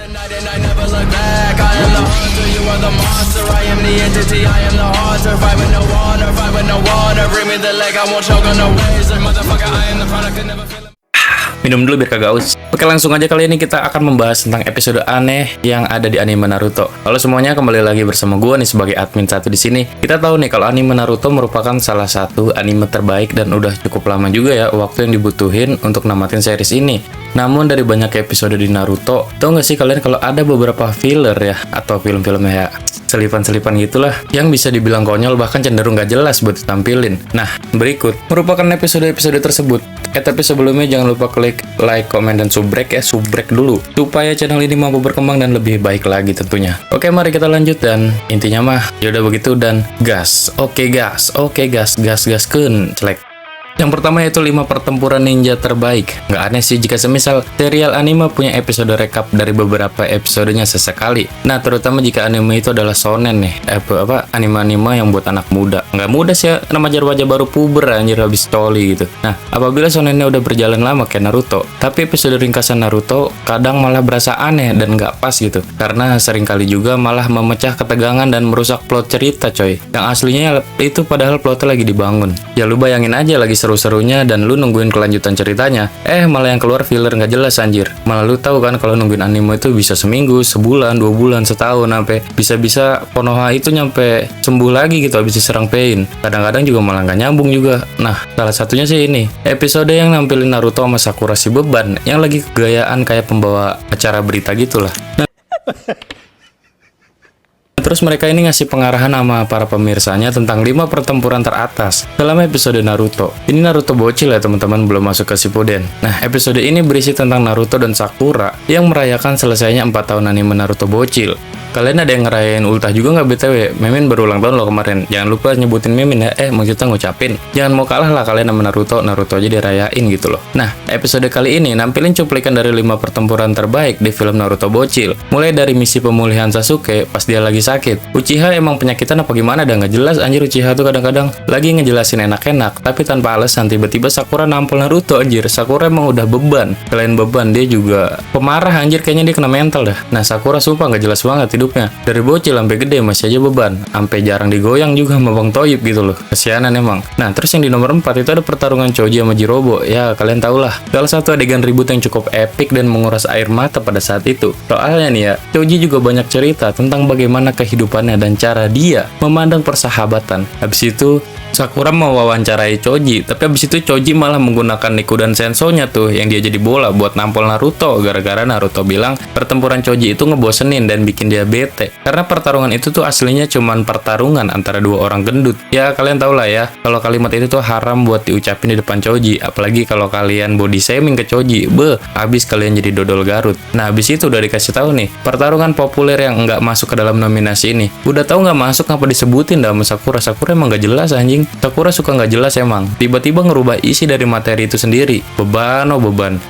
Minum dulu biar kagak aus. Oke, langsung aja kali ini kita akan membahas tentang episode aneh yang ada di anime Naruto. Halo semuanya, kembali lagi bersama gua nih sebagai admin satu di sini. Kita tahu nih kalau anime Naruto merupakan salah satu anime terbaik dan udah cukup lama juga ya waktu yang dibutuhin untuk namatin series ini. Namun dari banyak episode di Naruto, tau gak sih kalian kalau ada beberapa filler ya atau film-filmnya ya selipan-selipan gitulah yang bisa dibilang konyol bahkan cenderung gak jelas buat ditampilin. Nah, berikut merupakan episode-episode tersebut. Tapi sebelumnya jangan lupa klik like, komen, dan subrek dulu supaya channel ini mampu berkembang dan lebih baik lagi tentunya. Oke, mari kita lanjut dan intinya mah yaudah begitu dan gas. Oke gas kun celek. Yang pertama yaitu 5 pertempuran ninja terbaik. Nggak aneh sih jika semisal serial anime punya episode rekap dari beberapa episodenya sesekali. Nah, terutama jika anime itu adalah shonen nih. Anime-anime yang buat anak muda. Nggak muda sih ya, wajah baru puber anjir habis coli gitu. Nah, apabila shonennya udah berjalan lama kayak Naruto, tapi episode ringkasan Naruto kadang malah berasa aneh dan nggak pas gitu. Karena seringkali juga malah memecah ketegangan dan merusak plot cerita coy. Yang aslinya itu padahal plotnya lagi dibangun. Ya lu bayangin aja lagi seru-serunya dan lu nungguin kelanjutan ceritanya, malah yang keluar filler nggak jelas anjir. Malah lu tahu kan kalau nungguin anime itu bisa seminggu, sebulan, 2 bulan, setahun, sampai bisa-bisa Konoha itu nyampe sembuh lagi gitu habis diserang pain. Kadang-kadang juga malah nggak nyambung juga. Nah, salah satunya sih ini episode yang nampilin Naruto sama Sakura si beban yang lagi kegayaan kayak pembawa acara berita gitulah. Terus mereka ini ngasih pengarahan sama para pemirsanya tentang 5 pertempuran teratas dalam episode Naruto. Ini Naruto bocil ya teman-teman, belum masuk ke Shippuden. Nah, episode ini berisi tentang Naruto dan Sakura yang merayakan selesainya 4 tahun anime Naruto bocil. Kalian ada yang ngerayain ultah juga nggak BTW? Mimin baru ulang tahun loh kemarin. Jangan lupa nyebutin Mimin ya. Maksudnya ngucapin. Jangan mau kalah lah kalian sama Naruto aja dirayain gitu loh. Nah, episode kali ini nampilin cuplikan dari 5 pertempuran terbaik di film Naruto bocil. Mulai dari misi pemulihan Sasuke pas dia lagi sakit. Uchiha emang penyakitan apa gimana dah nggak jelas anjir. Uchiha tuh kadang-kadang lagi ngejelasin enak-enak tapi tanpa alasan tiba-tiba Sakura nampol Naruto anjir. Sakura emang udah beban. Selain beban dia juga pemarah anjir, kayaknya dia kena mental dah. Nah, Sakura sumpah nggak jelas banget hidupnya. Dari bocil sampai gede masih aja beban. Sampai jarang digoyang juga sama Bang Toyib gitu loh. Kesianan emang. Nah, terus yang di nomor 4 itu ada pertarungan Choji sama Jirobo. Ya, kalian tau lah. Salah satu adegan ribut yang cukup epik dan menguras air mata pada saat itu. Soalnya nih ya, Choji juga banyak cerita tentang bagaimana kehidupannya dan cara dia memandang persahabatan. Habis itu Sakura mewawancarai Choji, tapi abis itu Choji malah menggunakan Nikudan Senso-nya tuh yang dia jadi bola buat nampol Naruto gara-gara Naruto bilang pertempuran Choji itu ngebosenin dan bikin dia bete. Karena pertarungan itu tuh aslinya cuman pertarungan antara 2 orang gendut. Ya kalian tau lah ya, kalau kalimat itu tuh haram buat diucapin di depan Choji, apalagi kalau kalian body shaming ke Choji. Abis kalian jadi dodol Garut. Nah, abis itu udah dikasih tahu nih, pertarungan populer yang nggak masuk ke dalam nominasi ini. Udah tahu nggak masuk ngapa disebutin dah sama Sakura? Sakura emang nggak jelas anjing. Sakura suka nggak jelas emang. Tiba-tiba ngerubah isi dari materi itu sendiri. Beban.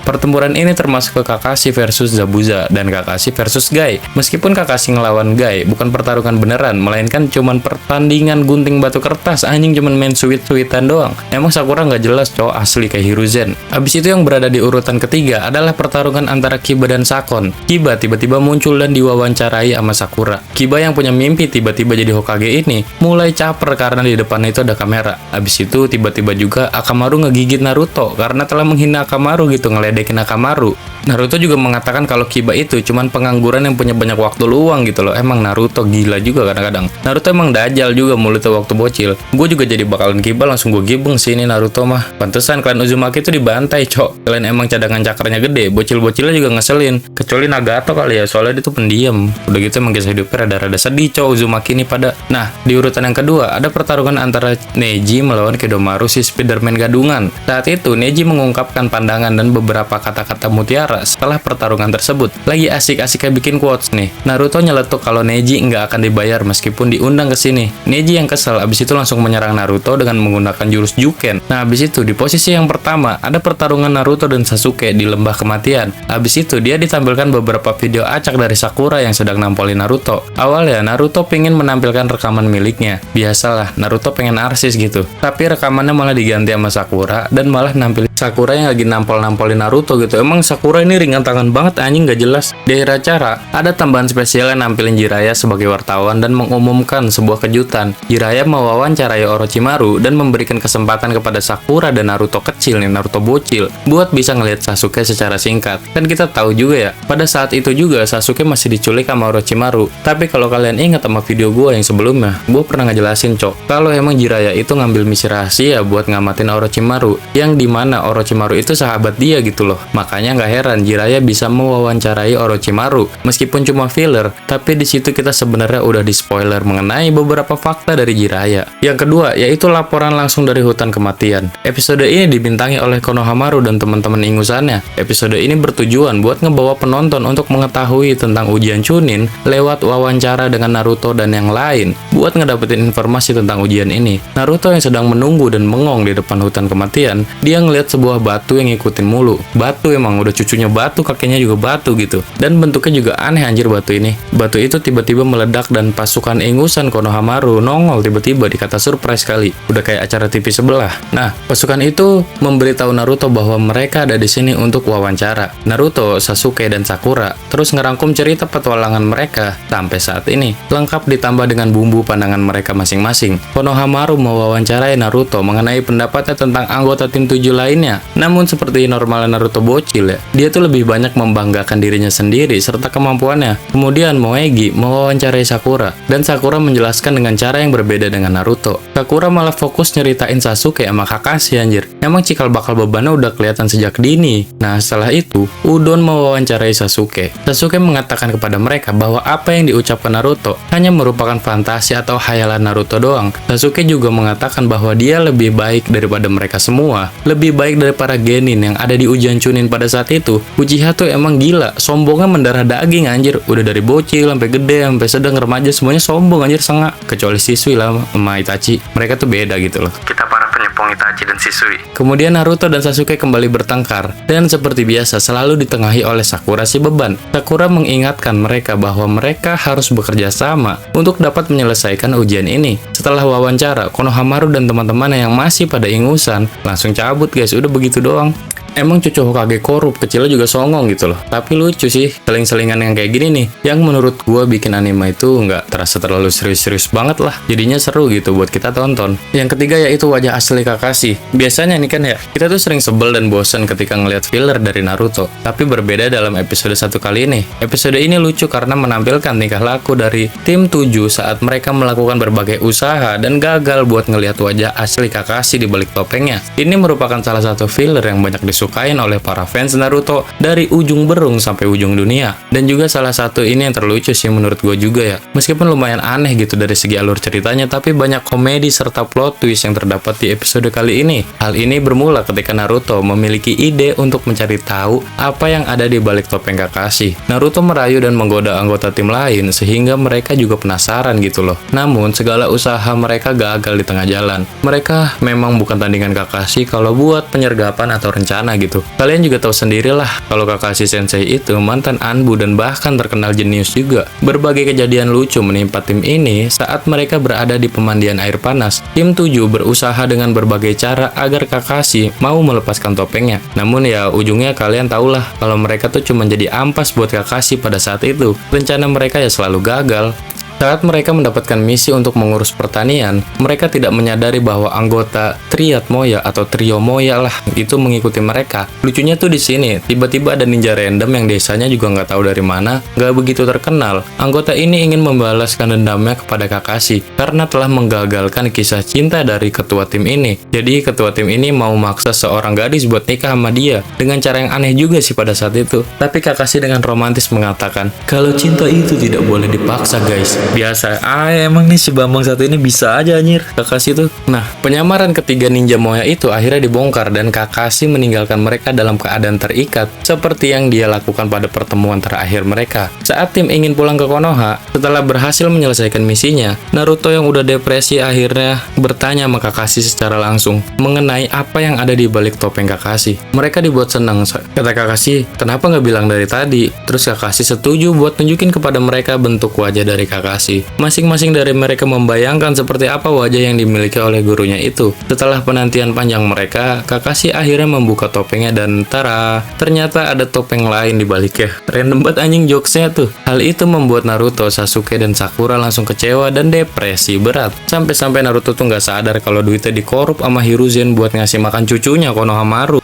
Pertempuran ini termasuk ke Kakashi versus Zabuza dan Kakashi versus Gai. Meskipun Kakashi ngelawan Gai, bukan pertarungan beneran, melainkan cuman pertandingan gunting batu kertas. Anjing cuman main sweet-sweetan doang. Emang Sakura nggak jelas cowok asli kayak Hiruzen. Abis itu yang berada di urutan ketiga adalah pertarungan antara Kiba dan Sakon. Kiba tiba-tiba muncul dan diwawancarai sama Sakura. Kiba yang punya mimpi tiba-tiba jadi Hokage ini mulai caper karena di depannya itu ada kamera. Habis itu tiba-tiba juga Akamaru ngegigit Naruto karena telah menghina Akamaru gitu, ngeledekin Akamaru. Naruto juga mengatakan kalau Kiba itu cuman pengangguran yang punya banyak waktu luang gitu loh. Emang Naruto gila juga kadang-kadang. Naruto emang dajal juga mulutnya waktu bocil. Gue juga jadi bakalan Kiba langsung gue gibeng sih ini Naruto mah. Pantesan klan Uzumaki itu dibantai cok. Kalian emang cadangan cakranya gede. Bocil-bocilnya juga ngeselin. Kecuali Nagato kali ya, soalnya dia tuh pendiam. Udah gitu emang kisah hidupnya rada-rada sedih cok Uzumaki ini pada. Nah, di urutan yang kedua ada pertarungan antara Neji melawan Kidomaru si Spiderman gadungan. Saat itu Neji mengungkapkan pandangan dan beberapa kata-kata mutiara setelah pertarungan tersebut. Lagi asik-asiknya bikin quotes nih. Naruto nyeletuk kalau Neji nggak akan dibayar meskipun diundang ke sini. Neji yang kesel abis itu langsung menyerang Naruto dengan menggunakan jurus Juken. Nah, abis itu di posisi yang pertama ada pertarungan Naruto dan Sasuke di lembah kematian. Abis itu dia ditampilkan beberapa video acak dari Sakura yang sedang nampolin Naruto. Awalnya Naruto pengen menampilkan rekaman miliknya. Biasalah, Naruto pengen arsip persis gitu. Tapi rekamannya malah diganti sama Sakura dan malah nampilin Sakura yang lagi nampol-nampolin Naruto gitu. Emang Sakura ini ringan tangan banget anjing, gak jelas. Di akhir acara, ada tambahan spesial yang nampilin Jiraiya sebagai wartawan dan mengumumkan sebuah kejutan. Jiraiya mewawancarai Orochimaru dan memberikan kesempatan kepada Sakura dan Naruto kecil nih, Naruto bocil, buat bisa ngelihat Sasuke secara singkat. Dan kita tahu juga ya, pada saat itu juga Sasuke masih diculik sama Orochimaru. Tapi kalau kalian ingat sama video gue yang sebelumnya, gue pernah ngejelasin cok, kalau emang Jiraiya itu ngambil misi rahasia buat ngamatin Orochimaru, yang dimana Orochimaru itu sahabat dia gitu loh. Makanya nggak heran Jiraiya bisa mewawancarai Orochimaru. Meskipun cuma filler, tapi di situ kita sebenarnya udah di spoiler mengenai beberapa fakta dari Jiraiya. Yang kedua, yaitu laporan langsung dari hutan kematian. Episode ini dibintangi oleh Konohamaru dan teman-teman ingusannya. Episode ini bertujuan buat ngebawa penonton untuk mengetahui tentang ujian Chunin lewat wawancara dengan Naruto dan yang lain. Buat ngedapetin informasi tentang ujian ini, Naruto yang sedang menunggu dan mengong di depan hutan kematian, dia ngeliat sebuah batu yang ngikutin mulu. Batu emang udah cucunya batu, kakeknya juga batu gitu. Dan bentuknya juga aneh anjir batu ini. Batu itu tiba-tiba meledak dan pasukan ingusan Konohamaru nongol tiba-tiba, dikata surprise kali. Udah kayak acara TV sebelah. Nah, pasukan itu memberitahu Naruto bahwa mereka ada di sini untuk wawancara. Naruto, Sasuke, dan Sakura terus ngerangkum cerita petualangan mereka sampai saat ini, lengkap ditambah dengan bumbu pandangan mereka masing-masing. Konohamaru mewawancarai Naruto mengenai pendapatnya tentang anggota tim 7 lainnya. Namun seperti normalnya Naruto bocil ya, dia tuh lebih banyak membanggakan dirinya sendiri serta kemampuannya. Kemudian Moegi mewawancarai Sakura, dan Sakura menjelaskan dengan cara yang berbeda dengan Naruto. Sakura malah fokus nyeritain Sasuke sama Kakashi anjir. Emang cikal bakal bebannya udah kelihatan sejak dini. Nah, setelah itu, Udon mewawancarai Sasuke. Sasuke mengatakan kepada mereka bahwa apa yang diucapkan Naruto hanya merupakan fantasi atau hayalan Naruto doang. Sasuke juga mengatakan bahwa dia lebih baik daripada mereka semua, lebih baik daripada Genin yang ada di ujian Chunin pada saat itu. Uchiha tuh emang gila, sombongnya mendarah daging anjir. Udah dari bocil sampai gede, sampai sedang, remaja, semuanya sombong anjir, sengak. Kecuali Shisui lah sama Itachi. Mereka tuh beda gitu loh. Kita para penyepong Itachi dan Shisui. Kemudian Naruto dan Sasuke kembali bertengkar, dan seperti biasa selalu ditengahi oleh Sakura si beban. Sakura mengingatkan mereka bahwa mereka harus bekerja sama untuk dapat menyelesaikan ujian ini. Setelah wawancara, Konohamaru dan teman-temannya yang masih pada ingusan langsung cabut guys, udah begitu doang. Emang cucu Hokage korup, kecilnya juga songong gitu loh. Tapi lucu sih, seling-selingan yang kayak gini nih, yang menurut gua bikin anime itu nggak terasa terlalu serius-serius banget lah. Jadinya seru gitu buat kita tonton. Yang ketiga yaitu wajah asli Kakashi. Biasanya nih kan ya, kita tuh sering sebel dan bosan ketika ngeliat filler dari Naruto. Tapi berbeda dalam episode 1 kali ini. Episode ini lucu karena menampilkan tingkah laku dari tim 7 saat mereka melakukan berbagai usaha dan gagal buat ngelihat wajah asli Kakashi di balik topengnya. Ini merupakan salah satu filler yang banyak disukain oleh para fans Naruto dari ujung berung sampai ujung dunia. Dan juga salah satu ini yang terlucu sih menurut gue juga ya. Meskipun lumayan aneh gitu dari segi alur ceritanya, tapi banyak komedi serta plot twist yang terdapat di episode kali ini. Hal ini bermula ketika Naruto memiliki ide untuk mencari tahu apa yang ada di balik topeng Kakashi. Naruto merayu dan menggoda anggota tim lain sehingga mereka juga penasaran gitu loh. Namun segala usaha mereka gagal di tengah jalan. Mereka memang bukan tandingan Kakashi kalau buat penyergapan atau rencana gitu. Kalian juga tahu sendirilah kalau Kakashi Sensei itu mantan Anbu dan bahkan terkenal jenius juga. Berbagai kejadian lucu menimpa tim ini saat mereka berada di pemandian air panas. Tim 7 berusaha dengan berbagai cara agar Kakashi mau melepaskan topengnya. Namun ya ujungnya kalian tahulah kalau mereka tuh cuma jadi ampas buat Kakashi pada saat itu. Rencana mereka ya selalu gagal. Saat mereka mendapatkan misi untuk mengurus pertanian, mereka tidak menyadari bahwa anggota Triad Moya atau Trio Moya lah itu mengikuti mereka. Lucunya tuh di sini, tiba-tiba ada ninja random yang desanya juga nggak tahu dari mana, nggak begitu terkenal. Anggota ini ingin membalaskan dendamnya kepada Kakashi karena telah menggagalkan kisah cinta dari ketua tim ini. Jadi ketua tim ini mau maksa seorang gadis buat nikah sama dia dengan cara yang aneh juga sih pada saat itu. Tapi Kakashi dengan romantis mengatakan, kalau cinta itu tidak boleh dipaksa guys. Biasa, emang nih si Bambang satu ini bisa aja anjir, Kakashi tuh. Nah, penyamaran ketiga ninja Moya itu akhirnya dibongkar dan Kakashi meninggalkan mereka dalam keadaan terikat, seperti yang dia lakukan pada pertemuan terakhir mereka. Saat tim ingin pulang ke Konoha, setelah berhasil menyelesaikan misinya, Naruto yang udah depresi akhirnya bertanya sama Kakashi secara langsung mengenai apa yang ada di balik topeng Kakashi. Mereka dibuat senang, kata Kakashi, kenapa nggak bilang dari tadi? Terus Kakashi setuju buat tunjukin kepada mereka bentuk wajah dari Kakashi. Kakashi. Masing-masing dari mereka membayangkan seperti apa wajah yang dimiliki oleh gurunya itu. Setelah penantian panjang mereka, Kakashi akhirnya membuka topengnya dan tara, ternyata ada topeng lain di baliknya. Random banget anjing jokesnya tuh. Hal itu membuat Naruto, Sasuke, dan Sakura langsung kecewa dan depresi berat. Sampai-sampai Naruto tuh nggak sadar kalau duitnya dikorup sama Hiruzen buat ngasih makan cucunya Konohamaru.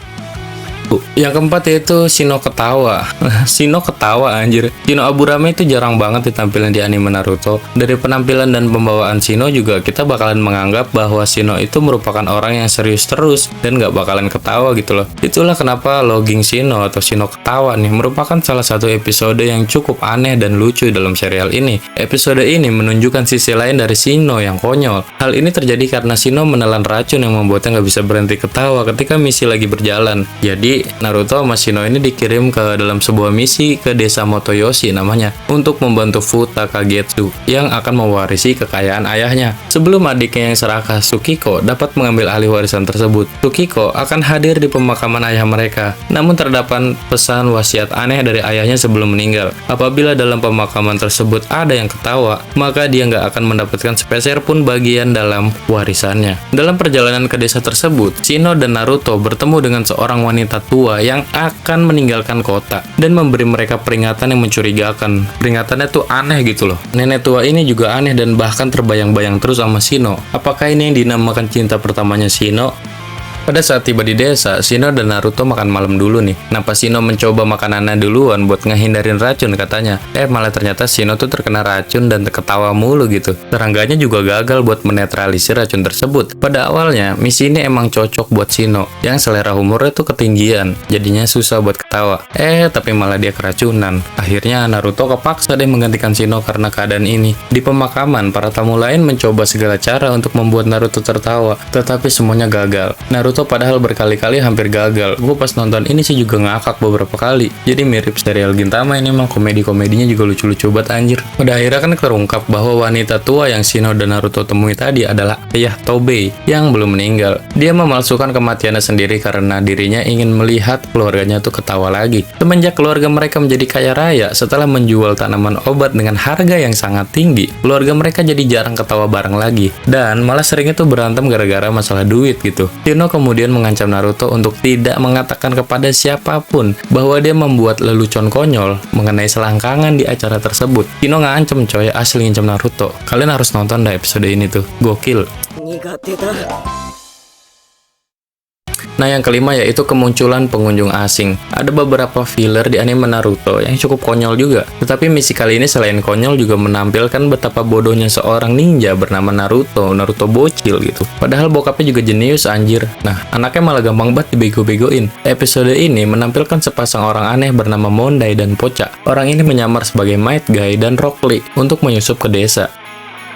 Yang keempat yaitu Shino ketawa. Shino ketawa anjir. Shino Aburame itu jarang banget ditampilkan di anime Naruto. Dari penampilan dan pembawaan Shino juga kita bakalan menganggap bahwa Shino itu merupakan orang yang serius terus dan gak bakalan ketawa gitu loh. Itulah kenapa logging Shino atau Shino ketawa nih merupakan salah satu episode yang cukup aneh dan lucu dalam serial ini. Episode ini menunjukkan sisi lain dari Shino yang konyol. Hal ini terjadi karena Shino menelan racun yang membuatnya gak bisa berhenti ketawa ketika misi lagi berjalan. Jadi Naruto sama Shino ini dikirim ke dalam sebuah misi ke desa Motoyoshi namanya untuk membantu Futa Kagetsu yang akan mewarisi kekayaan ayahnya. Sebelum adiknya yang serakah Tsukiko dapat mengambil alih warisan tersebut, Tsukiko akan hadir di pemakaman ayah mereka. Namun terdapat pesan wasiat aneh dari ayahnya sebelum meninggal. Apabila dalam pemakaman tersebut ada yang ketawa, maka dia nggak akan mendapatkan sepeser pun bagian dalam warisannya. Dalam perjalanan ke desa tersebut, Shino dan Naruto bertemu dengan seorang wanita tua yang akan meninggalkan kota dan memberi mereka peringatan yang mencurigakan. Peringatannya tuh aneh gitu loh. Nenek tua ini juga aneh dan bahkan terbayang-bayang terus sama Shino. Apakah ini yang dinamakan cinta pertamanya Shino? Pada saat tiba di desa, Shino dan Naruto makan malam dulu nih. Kenapa Shino mencoba makanannya duluan buat ngehindarin racun katanya. Malah ternyata Shino tuh terkena racun dan ketawa mulu gitu. Terangganya juga gagal buat menetralisir racun tersebut. Pada awalnya, misi ini emang cocok buat Shino, yang selera humornya tuh ketinggian. Jadinya susah buat ketawa. Tapi malah dia keracunan. Akhirnya Naruto kepaksa deh menggantikan Shino karena keadaan ini. Di pemakaman, para tamu lain mencoba segala cara untuk membuat Naruto tertawa. Tetapi semuanya gagal. Naruto padahal berkali-kali hampir gagal. Gue pas nonton ini sih juga ngakak beberapa kali. Jadi mirip serial Gintama ini, emang komedi-komedinya juga lucu-lucu banget anjir. Pada akhirnya kan terungkap bahwa wanita tua yang Shino dan Naruto temui tadi adalah ayah Tobei yang belum meninggal. Dia memalsukan kematiannya sendiri karena dirinya ingin melihat keluarganya tuh ketawa lagi. Semenjak keluarga mereka menjadi kaya raya setelah menjual tanaman obat dengan harga yang sangat tinggi, keluarga mereka jadi jarang ketawa bareng lagi. Dan malah seringnya tuh berantem gara-gara masalah duit gitu. Shino kemudian mengancam Naruto untuk tidak mengatakan kepada siapapun bahwa dia membuat lelucon konyol mengenai selangkangan di acara tersebut. Shino ngancem coy, asli ngancem Naruto. Kalian harus nonton dah episode ini tuh, gokil. Nah, yang kelima yaitu kemunculan pengunjung asing. Ada beberapa filler di anime Naruto yang cukup konyol juga. Tetapi misi kali ini selain konyol juga menampilkan betapa bodohnya seorang ninja bernama Naruto bocil gitu. Padahal bokapnya juga jenius anjir. Nah, anaknya malah gampang banget dibego-begoin. Episode ini menampilkan sepasang orang aneh bernama Mondai dan Pocha. Orang ini menyamar sebagai Might Guy dan Rock Lee untuk menyusup ke desa.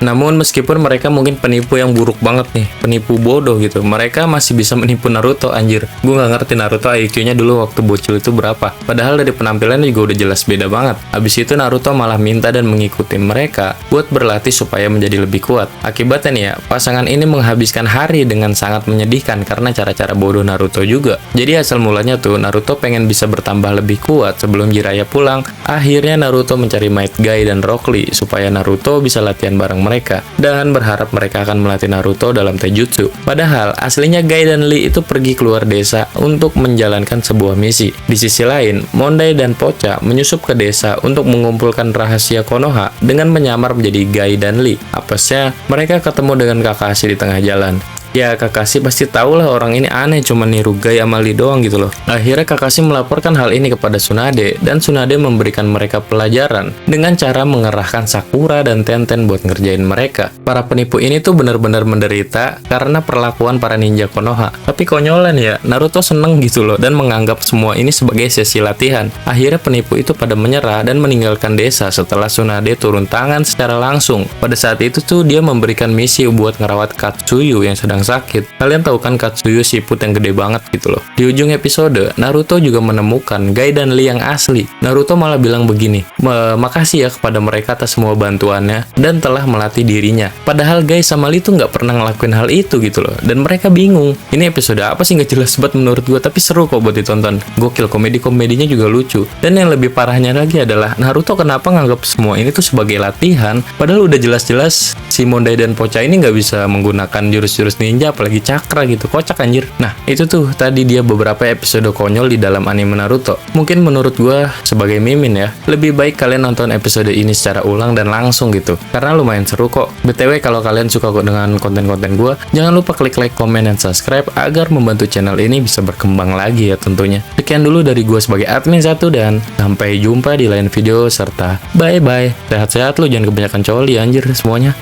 Namun meskipun mereka mungkin penipu yang buruk banget nih, penipu bodoh gitu, mereka masih bisa menipu Naruto anjir. Gue nggak ngerti Naruto IQ-nya dulu waktu bocil itu berapa. Padahal dari penampilannya juga udah jelas beda banget. Habis itu Naruto malah minta dan mengikuti mereka buat berlatih supaya menjadi lebih kuat. Akibatnya nih ya, pasangan ini menghabiskan hari dengan sangat menyedihkan karena cara-cara bodoh Naruto juga. Jadi asal mulanya tuh Naruto pengen bisa bertambah lebih kuat sebelum Jiraiya pulang. Akhirnya Naruto mencari Might Guy dan Rock Lee supaya Naruto bisa latihan bareng mereka dan berharap mereka akan melatih Naruto dalam taijutsu. Padahal aslinya Guy dan Lee itu pergi keluar desa untuk menjalankan sebuah misi. Di sisi lain, Mondai dan Pocha menyusup ke desa untuk mengumpulkan rahasia Konoha dengan menyamar menjadi Guy dan Lee. Apesnya mereka ketemu dengan Kakashi di tengah jalan. Ya, Kakashi pasti tahu lah orang ini aneh, cuma niru Guy sama Lee doang gitu loh. Akhirnya Kakashi melaporkan hal ini kepada Tsunade, dan Tsunade memberikan mereka pelajaran dengan cara mengerahkan Sakura dan Tenten buat ngerjain mereka. Para penipu ini tuh benar-benar menderita karena perlakuan para ninja Konoha. Tapi konyolan ya, Naruto seneng gitu loh, dan menganggap semua ini sebagai sesi latihan. Akhirnya penipu itu pada menyerah dan meninggalkan desa setelah Tsunade turun tangan secara langsung. Pada saat itu tuh dia memberikan misi buat ngerawat Katsuyu yang sedang yang sakit. Kalian tahu kan Katsuyu siput yang gede banget gitu loh. Di ujung episode, Naruto juga menemukan Gai dan Lee yang asli. Naruto malah bilang begini, makasih ya kepada mereka atas semua bantuannya dan telah melatih dirinya. Padahal Gai sama Lee tuh nggak pernah ngelakuin hal itu gitu loh. Dan mereka bingung. Ini episode apa sih, nggak jelas banget menurut gue, tapi seru kok buat ditonton. Gokil, komedi-komedinya juga lucu. Dan yang lebih parahnya lagi adalah Naruto kenapa nganggap semua ini tuh sebagai latihan, padahal udah jelas-jelas si Mondai dan Pocha ini nggak bisa menggunakan jurus-jurus ninja, apalagi cakra gitu. Kocak anjir. Nah, itu tuh tadi dia beberapa episode konyol di dalam anime Naruto. Mungkin menurut gua sebagai mimin ya, lebih baik kalian nonton episode ini secara ulang dan langsung gitu, karena lumayan seru kok. BTW kalau kalian suka kok dengan konten-konten gua, jangan lupa klik like, komen, dan subscribe agar membantu channel ini bisa berkembang lagi ya tentunya. Sekian dulu dari gua sebagai admin 1 dan sampai jumpa di lain video serta bye-bye. Sehat-sehat lu, jangan kebanyakan coli anjir semuanya.